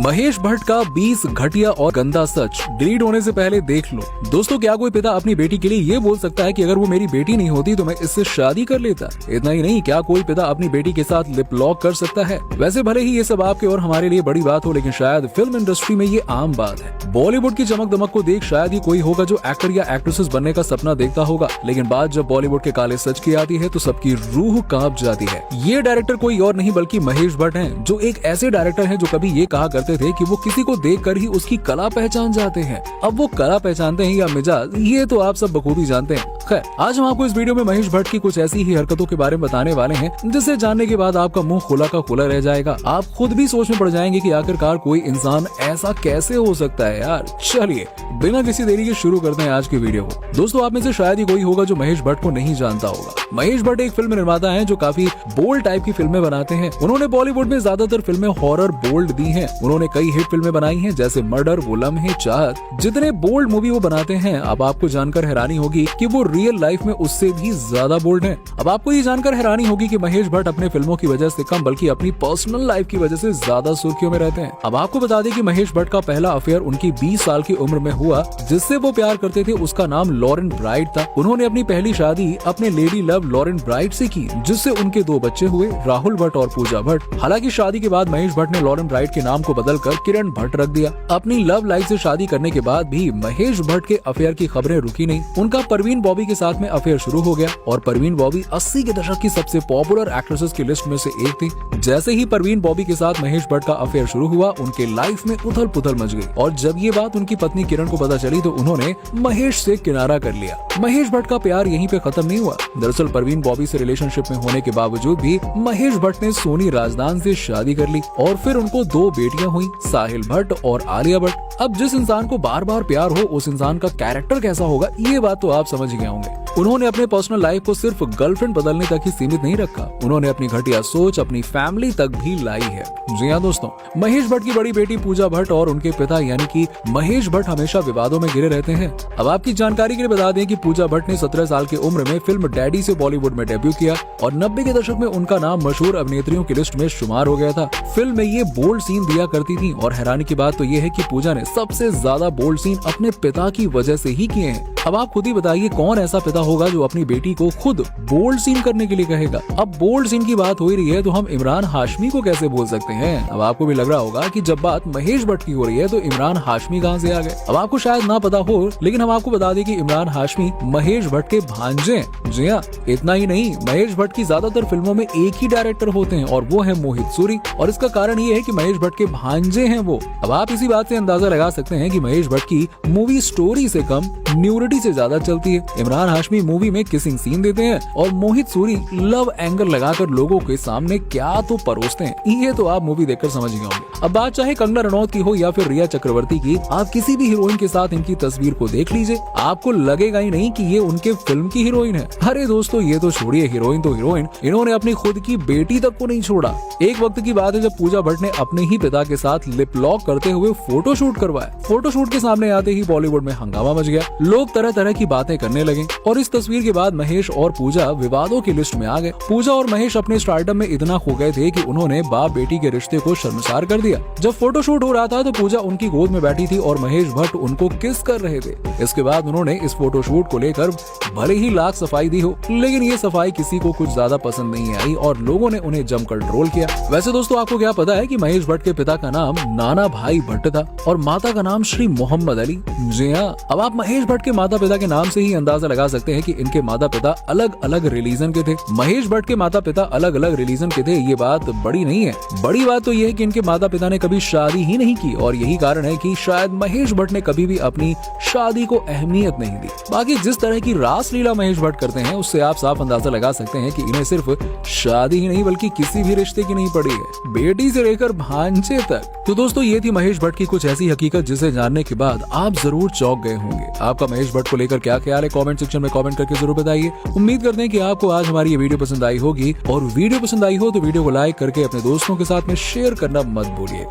महेश भट्ट का 20 घटिया और गंदा सच डिलीट होने से पहले देख लो। दोस्तों, क्या कोई पिता अपनी बेटी के लिए ये बोल सकता है कि अगर वो मेरी बेटी नहीं होती तो मैं इससे शादी कर लेता? इतना ही नहीं, क्या कोई पिता अपनी बेटी के साथ लिप लॉक कर सकता है? वैसे भले ही ये सब आपके और हमारे लिए बड़ी बात हो, लेकिन शायद फिल्म इंडस्ट्री में ये आम बात है। बॉलीवुड की चमक दमक को देख शायद ही कोई होगा जो एक्टर या एक्ट्रेसेस बनने का सपना देखता होगा, लेकिन बात जब बॉलीवुड के काले सच की आती है तो सबकी रूह कांप जाती है। ये डायरेक्टर कोई और नहीं बल्कि महेश भट्ट हैं, जो एक ऐसे डायरेक्टर हैं जो कभी ये कहा करते थे कि वो किसी को देखकर ही उसकी कला पहचान जाते हैं। अब वो कला पहचानते हैं या मिजाज, ये तो आप सब बखूबी जानते हैं। खैर, आज हम आपको इस वीडियो में महेश भट्ट की कुछ ऐसी ही हरकतों के बारे में बताने वाले हैं जिसे जानने के बाद आपका मुंह खुला का खुला रह जाएगा। आप खुद भी सोच में पड़ जाएंगे कि आखिरकार कोई इंसान ऐसा कैसे हो सकता है यार। चलिए बिना किसी देरी के शुरू करते हैं आज की वीडियो को। दोस्तों, आप में से शायद ही कोई होगा जो महेश भट्ट को नहीं जानता होगा। महेश भट्ट एक फिल्म निर्माता हैं जो काफी बोल्ड टाइप की फिल्में बनाते हैं। उन्होंने बॉलीवुड में ज्यादातर फिल्में हॉरर बोल्ड दी हैं। उन्होंने कई हिट फिल्में बनाई हैं जैसे मर्डर, वो लम्हे, चाहत। जितने बोल्ड मूवी वो बनाते हैं, अब आपको जानकर हैरानी होगी कि वो रियल लाइफ में उससे भी ज्यादा बोल्ड हैं। अब आपको ये जानकर हैरानी होगी कि महेश भट्ट अपने फिल्मों की वजह से कम बल्कि अपनी पर्सनल लाइफ की वजह से ज्यादा सुर्खियों में रहते हैं। अब आपको बता दें कि महेश भट्ट का पहला अफेयर उनकी 20 साल की उम्र में हुआ। जिससे वो प्यार करते थे उसका नाम लॉरेन ब्राइट था। उन्होंने अपनी पहली शादी अपने लेडी लव लॉरेन ब्राइट से की, जिससे उनके 2 बच्चे हुए, राहुल भट्ट और पूजा भट्ट। हालांकि शादी के बाद महेश भट्ट ने लॉरेन ब्राइट के नाम को बदलकर किरण भट्ट रख दिया। अपनी लव लाइफ से शादी करने के बाद भी महेश भट्ट के अफेयर की खबरें रुकी नहीं। उनका परवीन बॉबी के साथ में अफेयर शुरू हो गया और परवीन बॉबी 80 के दशक की सबसे पॉपुलर एक्ट्रेसेस की लिस्ट में से एक थी। जैसे ही परवीन बॉबी के साथ महेश भट्ट का अफेयर शुरू हुआ, उनके लाइफ में उथल पुथल मच गई और जब ये बात उनकी पत्नी किरण को पता चली तो उन्होंने महेश से किनारा कर लिया। महेश भट्ट का प्यार यहीं पे खत्म नहीं हुआ। दरअसल परवीन बॉबी से रिलेशनशिप में होने के बावजूद भी महेश भट्ट ने सोनी राजदान से शादी कर ली और फिर उनको 2 बेटियां हुई, साहिल भट्ट और आलिया भट्ट। अब जिस इंसान को बार बार प्यार हो, उस इंसान का कैरेक्टर कैसा होगा, ये बात तो आप समझ गए होंगे। उन्होंने अपने पर्सनल लाइफ को सिर्फ गर्लफ्रेंड बदलने तक ही सीमित नहीं रखा, उन्होंने अपनी घटिया सोच अपनी फैमिली तक भी लाई है। जी हाँ दोस्तों, महेश भट्ट की बड़ी बेटी पूजा भट्ट और उनके पिता यानी कि महेश भट्ट हमेशा विवादों में घिरे रहते हैं। अब आपकी जानकारी के लिए बता दें कि पूजा भट्ट ने 17 साल की उम्र में फिल्म डैडी से बॉलीवुड में डेब्यू किया और 90 के दशक में उनका नाम मशहूर अभिनेत्रियों की लिस्ट में शुमार हो गया था। फिल्म में ये बोल्ड सीन दिया करती थी और हैरानी की बात तो ये है कि पूजा ने सबसे ज्यादा बोल्ड सीन अपने पिता की वजह से ही किए हैं। अब आप खुद ही बताइए कौन ऐसा पिता होगा जो अपनी बेटी को खुद बोल्ड सीन करने के लिए कहेगा। अब बोल्ड सीन की बात हो ही रही है तो हम इमरान हाशमी को कैसे बोल सकते हैं। अब आपको भी लग रहा होगा कि जब बात महेश भट्ट की हो रही है तो इमरान हाशमी कहां से आ गए। अब आपको शायद ना पता हो, लेकिन हम आपको बता दें कि इमरान हाशमी महेश भट्ट के भांजे हैं। जी हाँ, इतना ही नहीं, महेश भट्ट की ज्यादातर फिल्मों में एक ही डायरेक्टर होते हैं और वो है मोहित सूरी, और इसका कारण ये है कि महेश भट्ट के भांजे हैं वो। अब आप इसी बात से अंदाजा लगा सकते हैं कि महेश भट्ट की मूवी स्टोरी से कम न्यूडिटी से ज्यादा चलती है। इमरान हाशमी मूवी में किसिंग सीन देते हैं और मोहित सूरी लव एंगल लगाकर लोगों के सामने क्या तो परोसते हैं। ये तो आप मूवी देखकर समझ गए होंगे। अब बात चाहे कंगना रनौत की हो या फिर रिया चक्रवर्ती की, आप किसी भी हीरोइन के साथ इनकी तस्वीर को देख लीजिए, आपको लगेगा ही नहीं कि ये उनके फिल्म की हीरोइन है। अरे दोस्तों, ये तो छोड़िए हीरोइन तो हीरोइन, इन्होंने अपनी खुद की बेटी तक को नहीं छोड़ा। एक वक्त की बात है जब पूजा भट्ट ने अपने ही पिता के साथ लिप लॉक करते हुए फोटोशूट करवाया। फोटोशूट के सामने आते ही बॉलीवुड में हंगामा मच गया, लोग तरह तरह की बातें करने लगे और इस तस्वीर के बाद महेश और पूजा विवादों की लिस्ट में आ गए। पूजा और महेश अपने स्टारडम में इतना खो गए थे कि उन्होंने बाप बेटी के रिश्ते को शर्मसार कर दिया। जब फोटोशूट हो रहा था तो पूजा उनकी गोद में बैठी थी और महेश भट्ट उनको किस कर रहे थे। इसके बाद उन्होंने इस फोटोशूट को लेकर भले ही लाख सफाई दी हो, लेकिन ये सफाई किसी को कुछ ज्यादा पसंद नहीं आई और लोगों ने उन्हें जमकर ट्रोल किया। वैसे दोस्तों, आपको क्या पता है कि महेश भट्ट के पिता का नाम नाना भाई भट्ट था और माता का नाम श्री मोहम्मद अली। जी हाँ, अब आप महेश भट्ट के माता पिता के नाम से ही अंदाजा लगा सकते हैं कि इनके माता पिता अलग अलग रिलीजन के थे। महेश भट्ट के माता पिता अलग अलग रिलीजन के थे, ये बात बड़ी नहीं है। बड़ी बात तो ये है कि इनके माता पिता ने कभी शादी ही नहीं की और यही कारण है कि शायद महेश भट्ट ने कभी भी अपनी शादी को अहमियत नहीं दी। बाकी जिस तरह की रासलीला महेश भट्ट करते हैं, उससे आप साफ अंदाजा लगा सकते हैं कि इन्हें सिर्फ शादी ही नहीं बल्कि किसी भी रिश्ते की नहीं पड़ी है, बेटी से लेकर भांजे तक। तो दोस्तों, ये थी महेश भट्ट की कुछ ऐसी हकीकत जिसे जानने के बाद आप जरूर चौंक गए होंगे। आपका महेश भट्ट को लेकर क्या ख्याल है, कमेंट सेक्शन में कमेंट करके जरूर बताइए। उम्मीद करते हैं कि आपको आज हमारी ये वीडियो पसंद आई होगी और वीडियो पसंद आई हो तो वीडियो को लाइक करके अपने दोस्तों के साथ में शेयर करना मत भूलिए।